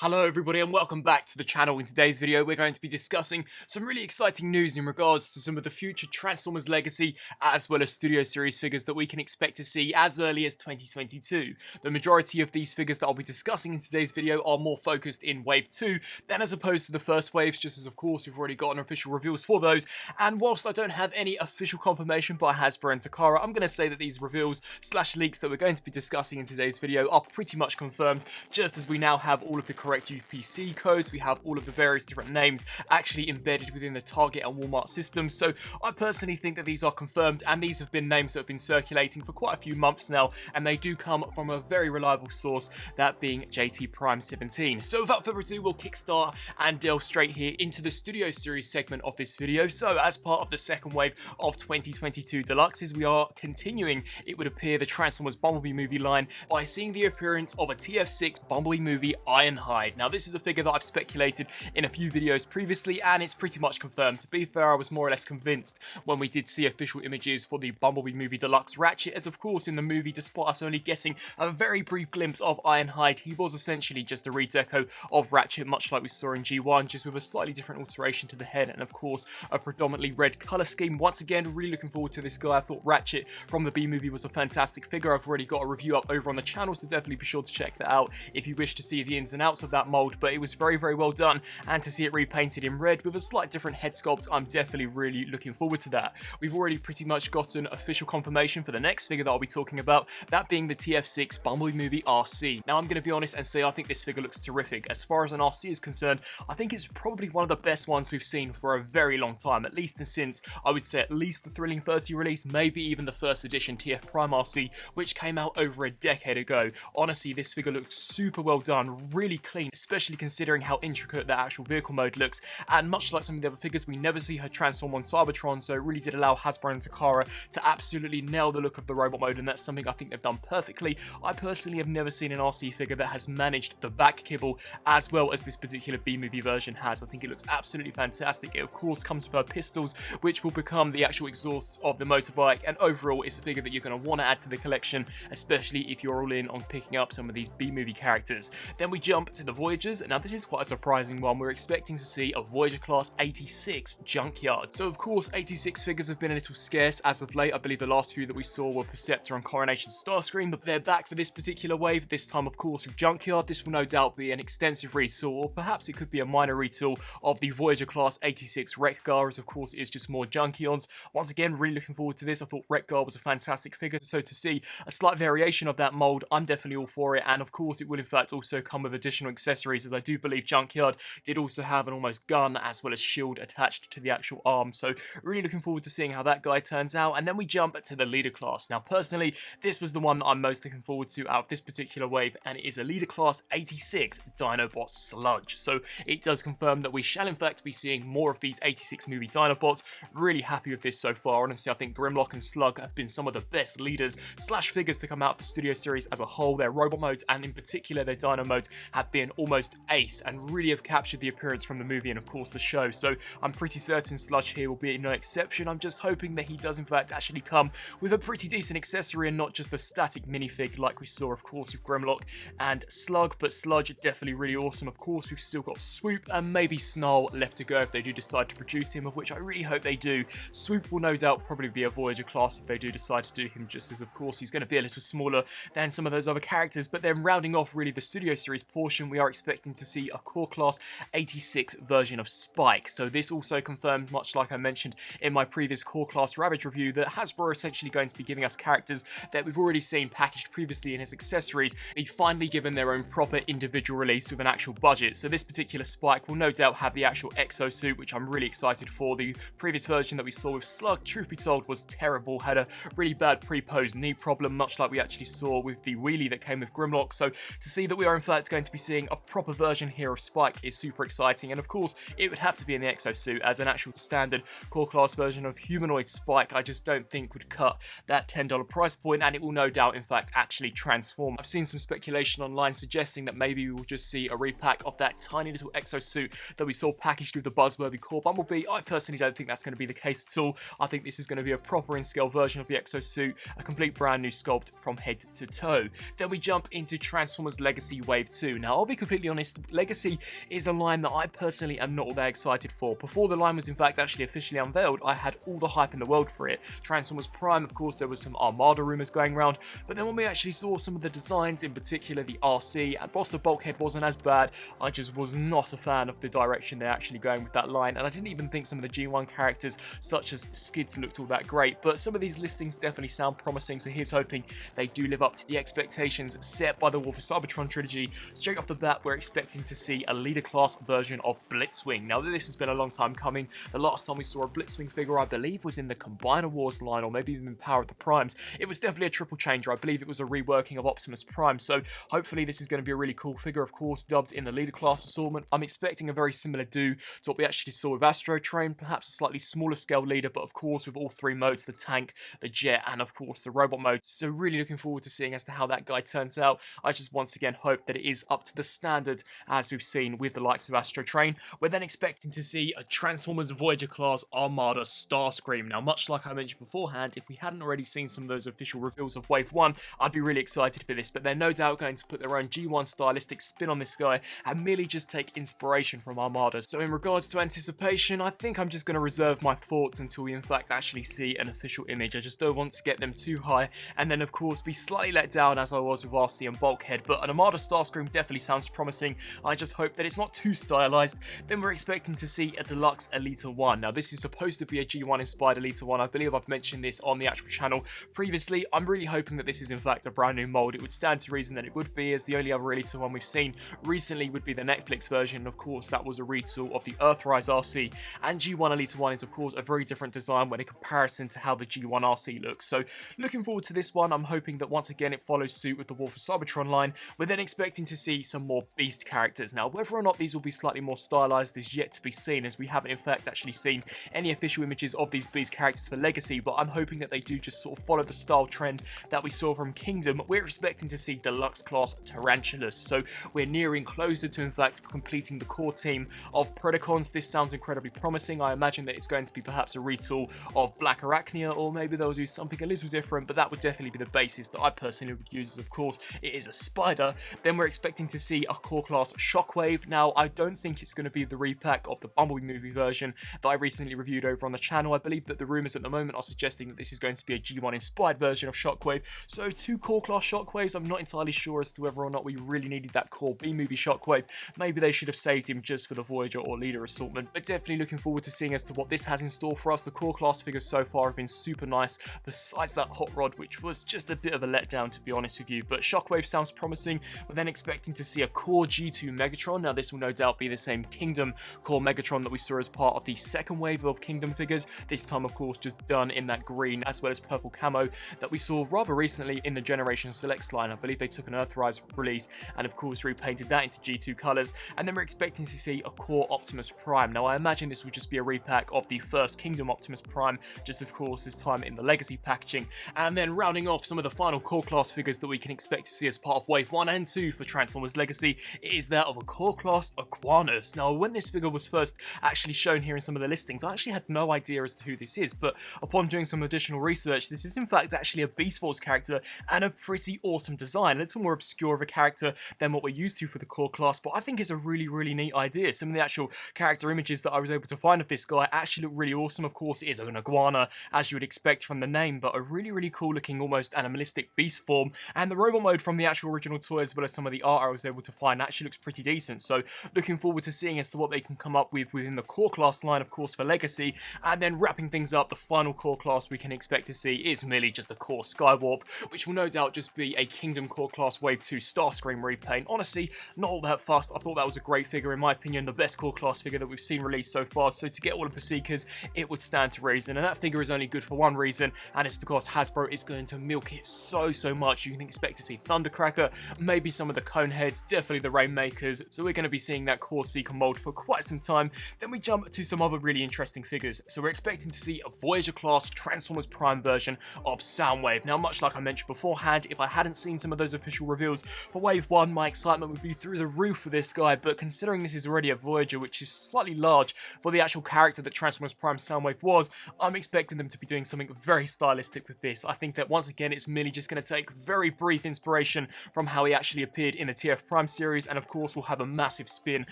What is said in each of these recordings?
Hello everybody and welcome back to the channel. In today's video we're going to be discussing some really exciting news in regards to some of the future Transformers Legacy as well as Studio Series figures that we can expect to see as early as 2022. The majority of these figures that I'll be discussing in today's video are more focused in Wave 2 than as opposed to the first waves, just as of course we've already gotten official reveals for those, and whilst I don't have any official confirmation by Hasbro and Takara, I'm going to say that these reveals / leaks that we're going to be discussing in today's video are pretty much confirmed, just as we now have all of the correct UPC codes, we have all of the various different names actually embedded within the Target and Walmart systems. So I personally think that these are confirmed, and these have been names that have been circulating for quite a few months now, and they do come from a very reliable source, that being JT Prime 17. So without further ado, we'll kickstart and delve straight here into the Studio Series segment of this video. So as part of the second wave of 2022 Deluxes, we are continuing, it would appear, the Transformers Bumblebee movie line by seeing the appearance of a Tf6 Bumblebee Movie Ironhide. Now this is a figure that I've speculated in a few videos previously, and it's pretty much confirmed. To be fair, I was more or less convinced when we did see official images for the Bumblebee Movie Deluxe Ratchet, as of course in the movie, despite us only getting a very brief glimpse of Ironhide, he was essentially just a redeco of Ratchet, much like we saw in G1, just with a slightly different alteration to the head and of course a predominantly red colour scheme. Once again, really looking forward to this guy. I thought Ratchet from the B movie was a fantastic figure. I've already got a review up over on the channel, so definitely be sure to check that out if you wish to see the ins and outs of that mold, but it was very well done, and to see it repainted in red with a slight different head sculpt, I'm definitely really looking forward to that. We've already pretty much gotten official confirmation for the next figure that I'll be talking about, that being the Tf6 Bumblebee Movie Rc. Now I'm going to be honest and say I think this figure looks terrific. As far as an Rc is concerned, I think it's probably one of the best ones we've seen for a very long time, at least since, I would say, at least the Thrilling 30 release, maybe even the first edition TF Prime Rc, which came out over a decade ago. Honestly, this figure looks super well done, really clean, especially considering how intricate the actual vehicle mode looks, and much like some of the other figures, we never see her transform on Cybertron, so it really did allow Hasbro and Takara to absolutely nail the look of the robot mode, and that's something I think they've done perfectly. I personally have never seen an RC figure that has managed the back kibble as well as this particular B-movie version has. I think it looks absolutely fantastic. It of course comes with her pistols, which will become the actual exhausts of the motorbike, and overall it's a figure that you're going to want to add to the collection, especially if you're all in on picking up some of these B-movie characters. Then we jump to the Voyagers. Now this is quite a surprising one. We're expecting to see a Voyager Class 86 Junkyard. So of course 86 figures have been a little scarce as of late. I believe the last few that we saw were Perceptor and Coronation Starscream, but they're back for this particular wave, this time of course with Junkyard. This will no doubt be an extensive retool, or perhaps it could be a minor retool of the Voyager Class 86 Wreck-Gar, as of course it is just more Junkyards. Once again, really looking forward to this. I thought Wreck-Gar was a fantastic figure, so to see a slight variation of that mold, I'm definitely all for it, and of course it will in fact also come with additional accessories, as I do believe Junkyard did also have an almost gun as well as shield attached to the actual arm, so really looking forward to seeing how that guy turns out. And then we jump to the Leader Class. Now personally, this was the one that I'm most looking forward to out of this particular wave, and it is a Leader Class 86 Dinobot Sludge. So it does confirm that we shall in fact be seeing more of these 86 movie Dinobots. Really happy with this so far. Honestly, I think Grimlock and Slug have been some of the best leaders / figures to come out of the Studio Series as a whole. Their robot modes, and in particular their Dino modes, have been almost ace and really have captured the appearance from the movie and of course the show, so I'm pretty certain Sludge here will be no exception. I'm just hoping that he does in fact actually come with a pretty decent accessory and not just a static minifig like we saw of course with Grimlock and Slug, but Sludge definitely really awesome. Of course we've still got Swoop and maybe Snarl left to go if they do decide to produce him, of which I really hope they do. Swoop will no doubt probably be a Voyager class if they do decide to do him, just as of course he's going to be a little smaller than some of those other characters. But then rounding off really the Studio Series portion, we are expecting to see a Core Class 86 version of Spike. So this also confirmed, much like I mentioned in my previous Core Class Ravage review, that Hasbro are essentially going to be giving us characters that we've already seen packaged previously in his accessories. They've finally given their own proper individual release with an actual budget. So this particular Spike will no doubt have the actual exosuit, which I'm really excited for. The previous version that we saw with Slug, truth be told, was terrible, had a really bad pre-pose knee problem, much like we actually saw with the wheelie that came with Grimlock. So to see that we are in fact going to be seeing a proper version here of Spike is super exciting, and of course it would have to be in the exosuit, as an actual standard core class version of humanoid Spike I just don't think would cut that $10 price point, and it will no doubt in fact actually transform. I've seen some speculation online suggesting that maybe we will just see a repack of that tiny little exosuit that we saw packaged with the buzzworthy core Bumblebee. I personally don't think that's going to be the case at all. I think this is going to be a proper in-scale version of the exosuit, a complete brand new sculpt from head to toe. Then we jump into Transformers Legacy Wave 2. Now I'll be completely honest, Legacy is a line that I personally am not all that excited for. Before the line was in fact actually officially unveiled, I had all the hype in the world for it. Transformers Prime, of course, there was some Armada rumours going around, but then when we actually saw some of the designs, in particular the RC, and whilst the bulkhead wasn't as bad, I just was not a fan of the direction they're actually going with that line, and I didn't even think some of the G1 characters, such as Skids, looked all that great, but some of these listings definitely sound promising, so here's hoping they do live up to the expectations set by the War for Cybertron trilogy. Straight off the bat, we're expecting to see a leader class version of Blitzwing. Now, this has been a long time coming. The last time we saw a Blitzwing figure, I believe, was in the Combiner Wars line, or maybe even Power of the Primes. It was definitely a triple changer. I believe it was a reworking of Optimus Prime, so hopefully this is going to be a really cool figure, of course, dubbed in the leader class assortment. I'm expecting a very similar do to what we actually saw with Astro Train, perhaps a slightly smaller scale leader, but of course with all three modes, the tank, the jet, and of course the robot mode. So really looking forward to seeing as to how that guy turns out. I just once again hope that it is up to the standard as we've seen with the likes of Astro Train. We're then expecting to see a Transformers Voyager class Armada Starscream. Now, much like I mentioned beforehand, if we hadn't already seen some of those official reveals of Wave 1, I'd be really excited for this, but they're no doubt going to put their own G1 stylistic spin on this guy and merely just take inspiration from Armada. So in regards to anticipation, I think I'm just going to reserve my thoughts until we in fact actually see an official image. I just don't want to get them too high and then of course be slightly let down as I was with RC and Bulkhead, but an Armada Starscream definitely sounds promising. I just hope that it's not too stylized. Then we're expecting to see a deluxe Elita 1. Now, this is supposed to be a G1 inspired Elita 1. I believe I've mentioned this on the actual channel previously. I'm really hoping that this is in fact a brand new mold. It would stand to reason that it would be, as the only other Elita 1 we've seen recently would be the Netflix version. Of course, that was a retool of the Earthrise RC, and G1 Elita 1 is of course a very different design when in comparison to how the G1 RC looks. So looking forward to this one. I'm hoping that once again it follows suit with the War for Cybertron line. We're then expecting to see some more Beast characters. Now, whether or not these will be slightly more stylized is yet to be seen, as we haven't in fact actually seen any official images of these Beast characters for Legacy, but I'm hoping that they do just sort of follow the style trend that we saw from Kingdom. We're expecting to see deluxe class Tarantulas, so we're nearing closer to in fact completing the core team of Predacons. This sounds incredibly promising. I imagine that it's going to be perhaps a retool of Black Arachnia, or maybe they'll do something a little different, but that would definitely be the basis that I personally would use, as of course it is a spider. Then we're expecting to see a core class Shockwave. Now, I don't think it's going to be the repack of the Bumblebee movie version that I recently reviewed over on the channel. I believe that the rumours at the moment are suggesting that this is going to be a G1 inspired version of Shockwave. So 2 core class Shockwaves. I'm not entirely sure as to whether or not we really needed that core B movie Shockwave. Maybe they should have saved him just for the Voyager or Leader assortment, but definitely looking forward to seeing as to what this has in store for us. The core class figures so far have been super nice, besides that Hot Rod, which was just a bit of a letdown to be honest with you, but Shockwave sounds promising. We're then expecting to see a core G2 Megatron. Now, this will no doubt be the same Kingdom core Megatron that we saw as part of the second wave of Kingdom figures, this time of course just done in that green as well as purple camo that we saw rather recently in the Generation Selects line. I believe they took an Earthrise release and of course repainted that into G2 colours, and then we're expecting to see a core Optimus Prime. Now, I imagine this will just be a repack of the first Kingdom Optimus Prime, just of course this time in the Legacy packaging. And then rounding off some of the final core class figures that we can expect to see as part of Wave 1 and 2 for Transformers Legacy, it is that of a core class Aquanus. Now, when this figure was first actually shown here in some of the listings, I actually had no idea as to who this is, but upon doing some additional research, this is in fact actually a Beast Wars character and a pretty awesome design. A little more obscure of a character than what we're used to for the core class, but I think it's a really neat idea. Some of the actual character images that I was able to find of this guy actually look really awesome. Of course, it is an iguana, as you would expect from the name, but a really cool looking, almost animalistic beast form, and the robot mode from the actual original toy as well as some of the art I was able to find actually looks pretty decent. So looking forward to seeing as to what they can come up with within the core class line, of course, for Legacy. And then wrapping things up, the final core class we can expect to see is merely just a core Skywarp, which will no doubt just be a Kingdom core class Wave 2 Starscream repaint. Honestly, not all that fast. I thought that was a great figure, in my opinion, the best core class figure that we've seen released so far. So to get all of the Seekers, it would stand to reason, and that figure is only good for one reason, and it's because Hasbro is going to milk it so much. You can expect to see Thundercracker, maybe some of the Coneheads, definitely the Rainmakers, so we're going to be seeing that core Seeker mold for quite some time. Then we jump to some other really interesting figures. So we're expecting to see a Voyager class Transformers Prime version of Soundwave. Now, much like I mentioned beforehand, if I hadn't seen some of those official reveals for Wave 1, my excitement would be through the roof for this guy, but considering this is already a Voyager, which is slightly large for the actual character that Transformers Prime Soundwave was, I'm expecting them to be doing something very stylistic with this. I think that once again, it's merely just going to take very brief inspiration from how he actually appeared in the TF Prime series, and of course we'll have a massive spin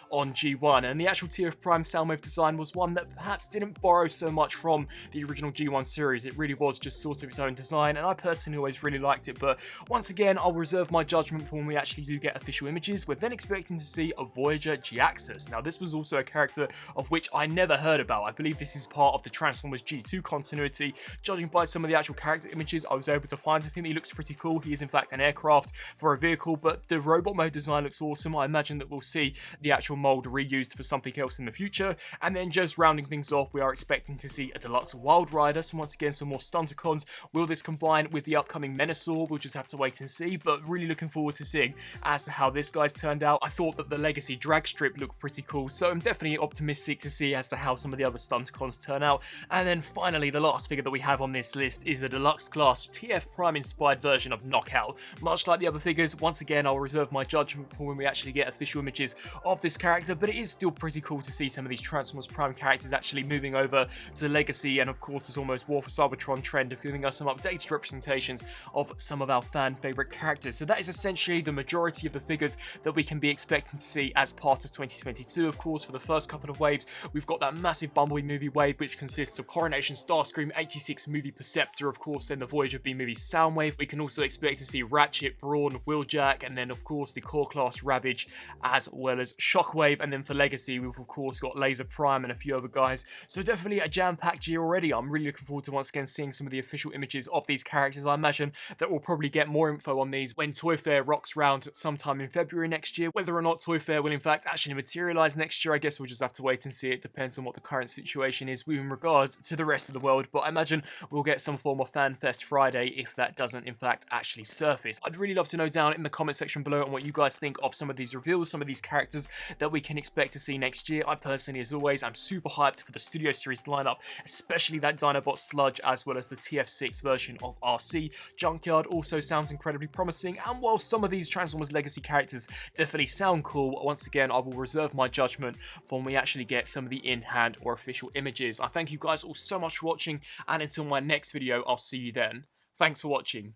on G1. And the actual TF Prime Soundwave design was one that perhaps didn't borrow so much from the original G1 series. It really was just sort of its own design, and I personally always really liked it. But once again, I'll reserve my judgment for when we actually do get official images. We're then expecting to see a Voyager G-Axis. Now, this was also a character of which I never heard about. I believe this is part of the Transformers G2 continuity. Judging by some of the actual character images I was able to find of him, he looks pretty cool. He is in fact an aircraft for a vehicle, but the robot mode design looks awesome. I imagine that we'll see the actual mold reused for something else in the future. And then just rounding things off, we are expecting to see a deluxe Wild Rider. So once again, some more Stunticons. Will this combine with the upcoming Menasor? We'll just have to wait and see, but really looking forward to seeing as to how this guy's turned out. I thought that the Legacy drag strip looked pretty cool, so I'm definitely optimistic to see as to how some of the other Stunticons turn out. And then finally, the last figure that we have on this list is the deluxe class TF Prime inspired version of Knockout. Much like the other figures, once again, I'll reserve my judgment for when we actually get official images of this character, but it is still pretty cool to see some of these Transformers Prime characters actually moving over to Legacy, and of course this almost War for Cybertron trend of giving us some updated representations of some of our fan favourite characters. So that is essentially the majority of the figures that we can be expecting to see as part of 2022. Of course, for the first couple of waves, we've got that massive Bumblebee movie wave, which consists of Coronation, Starscream, 86 movie Perceptor, of course, then the Voyager B movie Soundwave. We can also expect to see Ratchet, Brawn, Wheeljack, and then of course the core class Ravage, as well as Shockwave. And then for Legacy, we've of course got Laser Prime and a few other guys. So definitely a jam-packed year already. I'm really looking forward to once again seeing some of the official images of these characters. I imagine that we'll probably get more info on these when Toy Fair rocks round sometime in February next year. Whether or not Toy Fair will in fact actually materialise next year, I guess we'll just have to wait and see. It depends on what the current situation is in regards to the rest of the world, but I imagine we'll get some form of FanFest Friday if that doesn't in fact actually surface. I'd really love to know down in the comment section below on what you guys think of some of these reveals, some of these characters that we can expect to see next year. I personally, as always, I'm super hyped for the Studio Series lineup, especially that Dinobot Sludge as well as the Tf6 version of RC. Junkyard also sounds incredibly promising, and while some of these Transformers Legacy characters definitely sound cool, once again I will reserve my judgment for when we actually get some of the in-hand or official images. I thank you guys all so much for watching, and until my next video, I'll see you then. Thanks for watching.